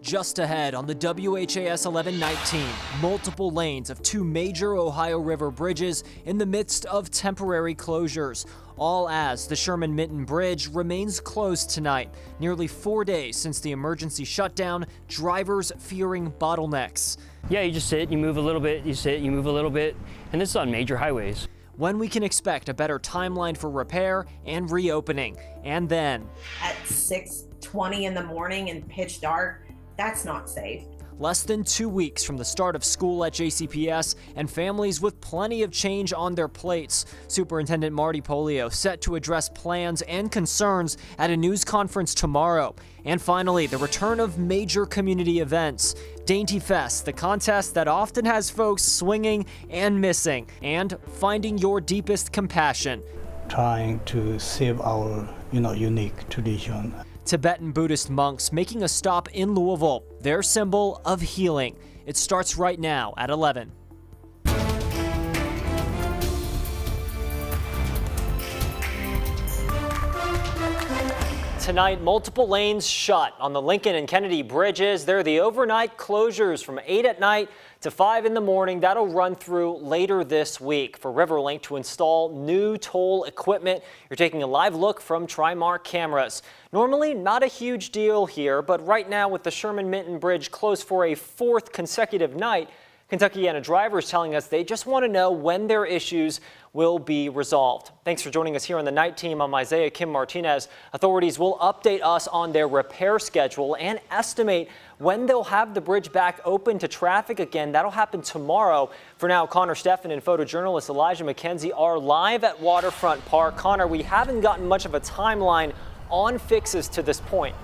Just ahead on the WHAS 1119, multiple lanes of two major Ohio River bridges in the midst of temporary closures, all as the Sherman-Minton Bridge remains closed tonight, nearly 4 days since the emergency shutdown, drivers fearing bottlenecks. Yeah, you just sit, you move a little bit, you sit, you move a little bit, and this is on major highways. When we can expect a better timeline for repair and reopening, and then at 6:20 in the morning and pitch dark, that's not safe. Less than 2 weeks from the start of school at JCPS and families with plenty of change on their plates. Superintendent Marty Polio set to address plans and concerns at a news conference tomorrow. And finally, the return of major community events. Dainty Fest, the contest that often has folks swinging and missing, and finding your deepest compassion. Trying to save our, unique tradition. Tibetan Buddhist monks making a stop in Louisville, their symbol of healing. It starts right now at 11. Tonight, multiple lanes shut on the Lincoln and Kennedy bridges. They're the overnight closures from 8 at night to 5 in the morning. That'll run through later this week. For Riverlink to install new toll equipment, you're taking a live look from Trimark cameras. Normally not a huge deal here, but right now with the Sherman-Minton Bridge closed for a 4th consecutive night, Kentuckiana drivers telling us they just want to know when their issues will be resolved. Thanks for joining us here on the night team. I'm Isaiah Kim Martinez. Authorities will update us on their repair schedule and estimate when they'll have the bridge back open to traffic again. That'll happen tomorrow. For now, Connor Steffen and photojournalist Elijah McKenzie are live at Waterfront Park. Connor, we haven't gotten much of a timeline on fixes to this point.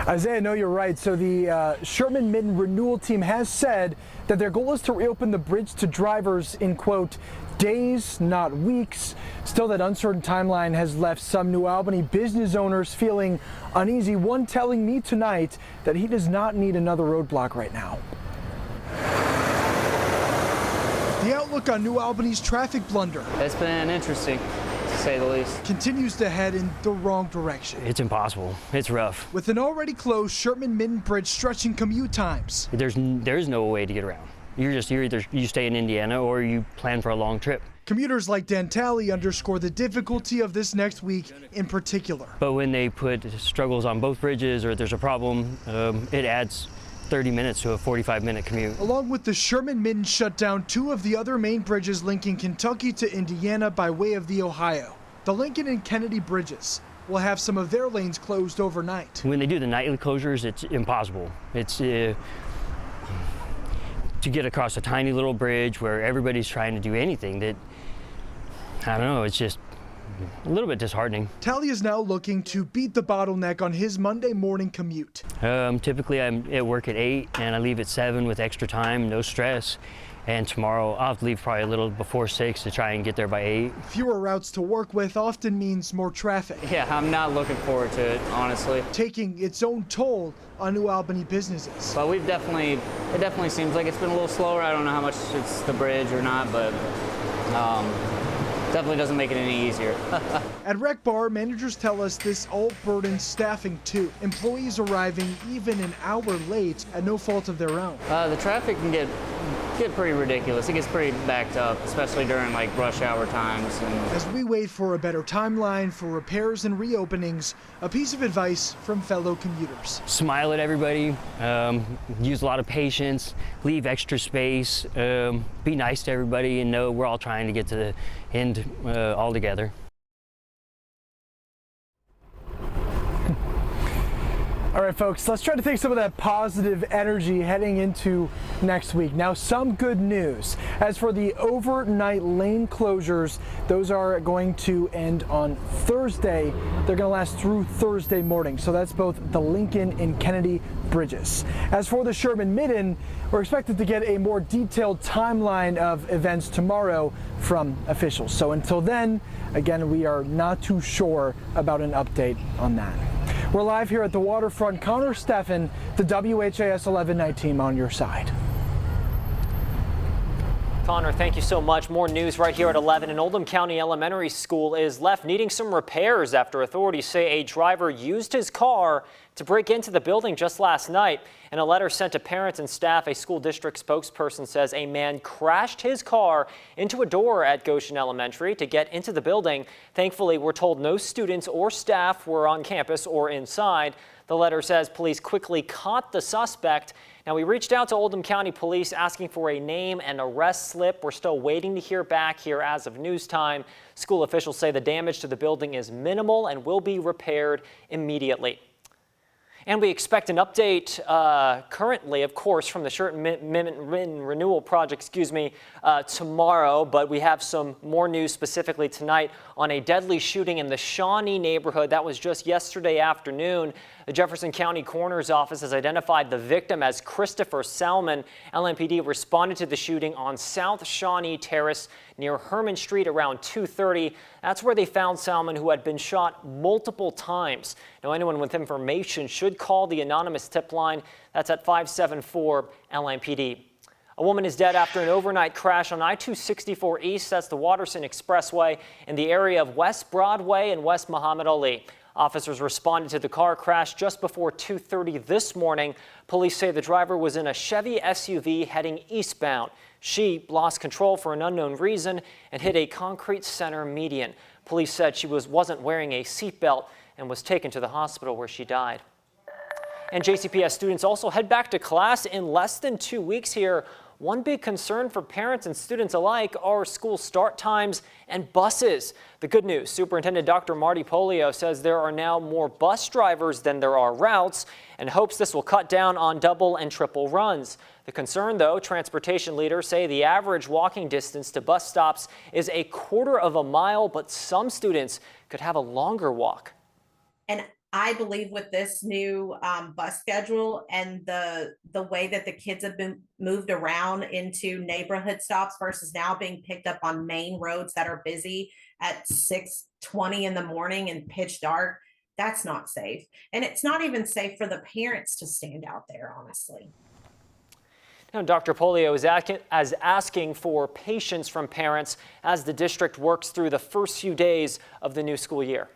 Isaiah, no, you're right. So the Sherman-Minton renewal team has said that their goal is to reopen the bridge to drivers in, quote, days, not weeks. Still, that uncertain timeline has left some New Albany business owners feeling uneasy. One telling me tonight that he does not need another roadblock right now. The outlook on New Albany's traffic blunder. It's been interesting, to say the least. Continues to head in the wrong direction. It's impossible. It's rough. With an already closed Sherman-Minton Bridge stretching commute times. There's no way to get around. You stay in Indiana or you plan for a long trip. Commuters like Dan Talley underscore the difficulty of this next week in particular. But when they put struggles on both bridges or there's a problem, it adds 30 minutes to a 45-minute commute. Along with the Sherman-Minton shutdown, 2 of the other main bridges linking Kentucky to Indiana by way of the Ohio. The Lincoln and Kennedy bridges will have some of their lanes closed overnight. When they do the nightly closures, it's impossible. It's to get across a tiny little bridge where everybody's trying to do anything that, I don't know, it's just a little bit disheartening. Talley is now looking to beat the bottleneck on his Monday morning commute. Typically I'm at work at 8 and I leave at 7 with extra time, no stress. And tomorrow I'll have to leave probably a little before 6 to try and get there by 8. Fewer routes to work with often means more traffic. Yeah, I'm not looking forward to it, honestly. Taking its own toll on New Albany businesses. But it definitely seems like it's been a little slower. I don't know how much it's the bridge or not, but definitely doesn't make it any easier. At Rec Bar, managers tell us this all burdens staffing too. Employees arriving even an hour late at no fault of their own. The traffic can get pretty ridiculous. It gets pretty backed up, especially during like rush hour times. As we wait for a better timeline for repairs and reopenings, a piece of advice from fellow commuters. Smile at everybody, use a lot of patience, leave extra space, be nice to everybody, and know we're all trying to get to the end all together. All right, folks, let's try to take some of that positive energy heading into next week. Now, some good news. As for the overnight lane closures, those are going to end on Thursday. They're going to last through Thursday morning. So that's both the Lincoln and Kennedy bridges. As for the Sherman-Minton, we're expected to get a more detailed timeline of events tomorrow from officials. So until then, again, we are not too sure about an update on that. We're live here at the waterfront. Connor Steffen, the WHAS 1119 on your side. Connor, thank you so much. More news right here at 11. An Oldham County Elementary School is left needing some repairs after authorities say a driver used his car to break into the building just last night. In a letter sent to parents and staff, a school district spokesperson says a man crashed his car into a door at Goshen Elementary to get into the building. Thankfully, we're told no students or staff were on campus or inside. The letter says police quickly caught the suspect. Now, we reached out to Oldham County Police asking for a name and arrest slip. We're still waiting to hear back here as of news time. School officials say the damage to the building is minimal and will be repaired immediately. And we expect an update currently, of course, from the Sherman Renewal Project, tomorrow. But we have some more news specifically tonight on a deadly shooting in the Shawnee neighborhood. That was just yesterday afternoon. The Jefferson County Coroner's Office has identified the victim as Christopher Salmon. LMPD responded to the shooting on South Shawnee Terrace near Herman Street around 2:30. That's where they found Salmon, who had been shot multiple times. Now, anyone with information should call the anonymous tip line. That's at 574 LMPD. A woman is dead after an overnight crash on I-264 East. That's the Watterson Expressway in the area of West Broadway and West Muhammad Ali. Officers responded to the car crash just before 2:30 this morning. Police say the driver was in a Chevy SUV heading eastbound. She lost control for an unknown reason and hit a concrete center median. Police said she wasn't wearing a seatbelt and was taken to the hospital where she died. And JCPS students also head back to class in less than 2 weeks here. One big concern for parents and students alike are school start times and buses. The good news, Superintendent Dr. Marty Polio says there are now more bus drivers than there are routes and hopes this will cut down on double and triple runs. The concern, though, transportation leaders say the average walking distance to bus stops is a quarter of a mile, but some students could have a longer walk. And I believe with this new bus schedule and the way that the kids have been moved around into neighborhood stops versus now being picked up on main roads that are busy at 6:20 in the morning and pitch dark, that's not safe. And it's not even safe for the parents to stand out there, honestly. Now, Dr. Polio is asking for patience from parents as the district works through the first few days of the new school year.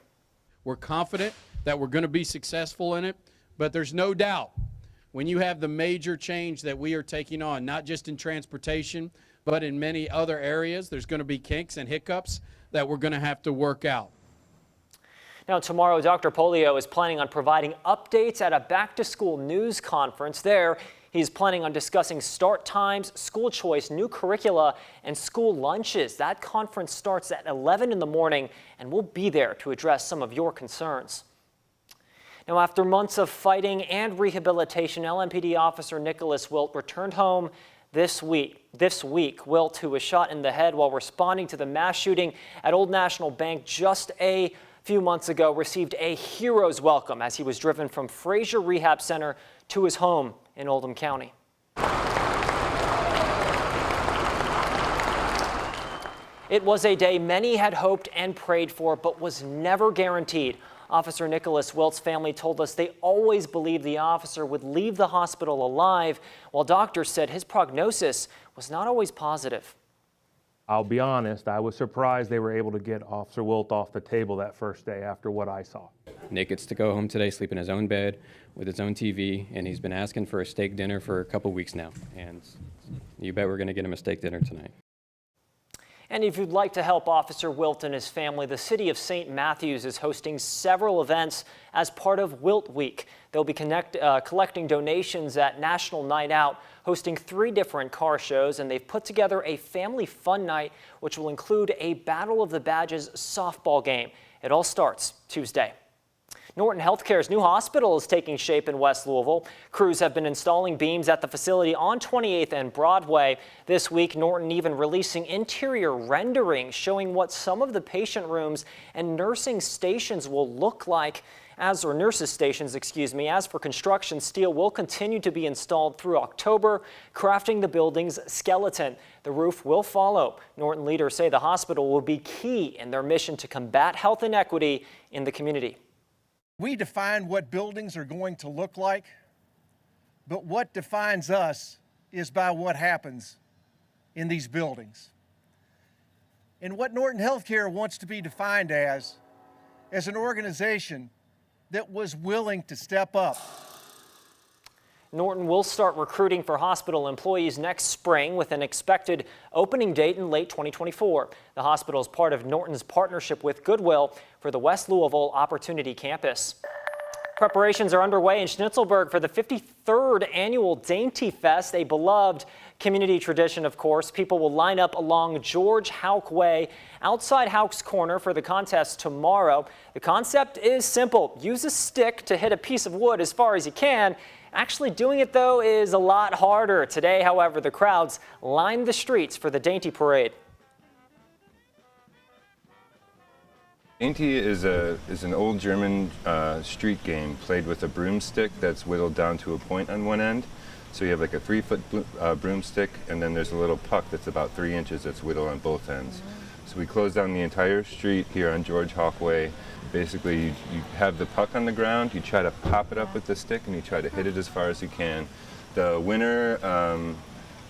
We're confident that we're going to be successful in it, but there's no doubt when you have the major change that we are taking on, not just in transportation, but in many other areas, there's going to be kinks and hiccups that we're going to have to work out. Now, tomorrow, Dr. Polio is planning on providing updates at a back-to-school news conference. There, he's planning on discussing start times, school choice, new curricula, and school lunches. That conference starts at 11 in the morning, and we'll be there to address some of your concerns. Now, after months of fighting and rehabilitation, LMPD officer Nicholas Wilt returned home this week. Wilt, who was shot in the head while responding to the mass shooting at Old National Bank just a few months ago, received a hero's welcome as he was driven from Frazier Rehab Center to his home in Oldham County. It was a day many had hoped and prayed for, but was never guaranteed. Officer Nicholas Wilt's family told us they always believed the officer would leave the hospital alive, while doctors said his prognosis was not always positive. I'll be honest, I was surprised they were able to get Officer Wilt off the table that first day after what I saw. Nick gets to go home today, sleep in his own bed with his own TV, and he's been asking for a steak dinner for a couple weeks now. And you bet we're going to get him a steak dinner tonight. And if you'd like to help Officer Wilt and his family, the city of St. Matthews is hosting several events as part of Wilt Week. They'll be collecting donations at National Night Out, hosting 3 different car shows, and they've put together a family fun night, which will include a Battle of the Badges softball game. It all starts Tuesday. Norton Healthcare's new hospital is taking shape in West Louisville. Crews have been installing beams at the facility on 28th and Broadway. This week, Norton even releasing interior renderings showing what some of the patient rooms and nursing stations will look like. As for construction, steel will continue to be installed through October, crafting the building's skeleton. The roof will follow. Norton leaders say the hospital will be key in their mission to combat health inequity in the community. We define what buildings are going to look like, but what defines us is by what happens in these buildings. And what Norton Healthcare wants to be defined as an organization that was willing to step up. Norton will start recruiting for hospital employees next spring with an expected opening date in late 2024. The hospital is part of Norton's partnership with Goodwill for the West Louisville Opportunity Campus. Preparations are underway in Schnitzelburg for the 53rd annual Dainty Fest, a beloved community tradition, of course. People will line up along George Houck Way outside Houck's Corner for the contest tomorrow. The concept is simple. Use a stick to hit a piece of wood as far as you can. Actually doing it, though, is a lot harder. Today, however, the crowds lined the streets for the Dainty Parade. Dainty is an old German street game played with a broomstick that's whittled down to a point on one end. So you have like a 3-foot broomstick, and then there's a little puck that's about 3 inches that's whittled on both ends. So we close down the entire street here on George Houck Way. Basically, you have the puck on the ground, you try to pop it up with the stick, and you try to hit it as far as you can. The winner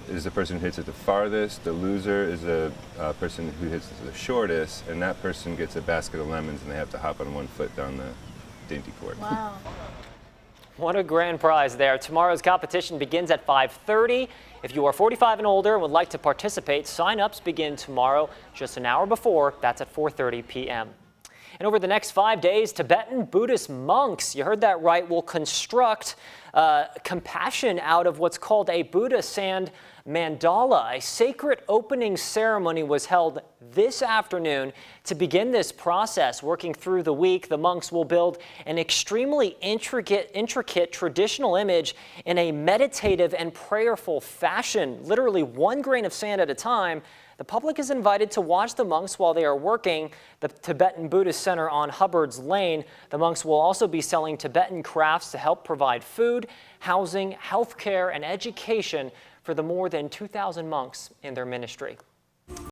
is the person who hits it the farthest. The loser is the person who hits it the shortest, and that person gets a basket of lemons, and they have to hop on 1 foot down the Dainty court. Wow. What a grand prize there. Tomorrow's competition begins at 5:30. If you are 45 and older and would like to participate, sign-ups begin tomorrow, just an hour before. That's at 4:30 p.m. And over the next 5 days, Tibetan Buddhist monks, you heard that right, will construct compassion out of what's called a Buddha sand mandala. A sacred opening ceremony was held this afternoon to begin this process. Working through the week, the monks will build an extremely intricate traditional image in a meditative and prayerful fashion, literally 1 grain of sand at a time. The public is invited to watch the monks while they are working the Tibetan Buddhist Center on Hubbard's Lane. The monks will also be selling Tibetan crafts to help provide food, housing, health care, and education for the more than 2,000 monks in their ministry.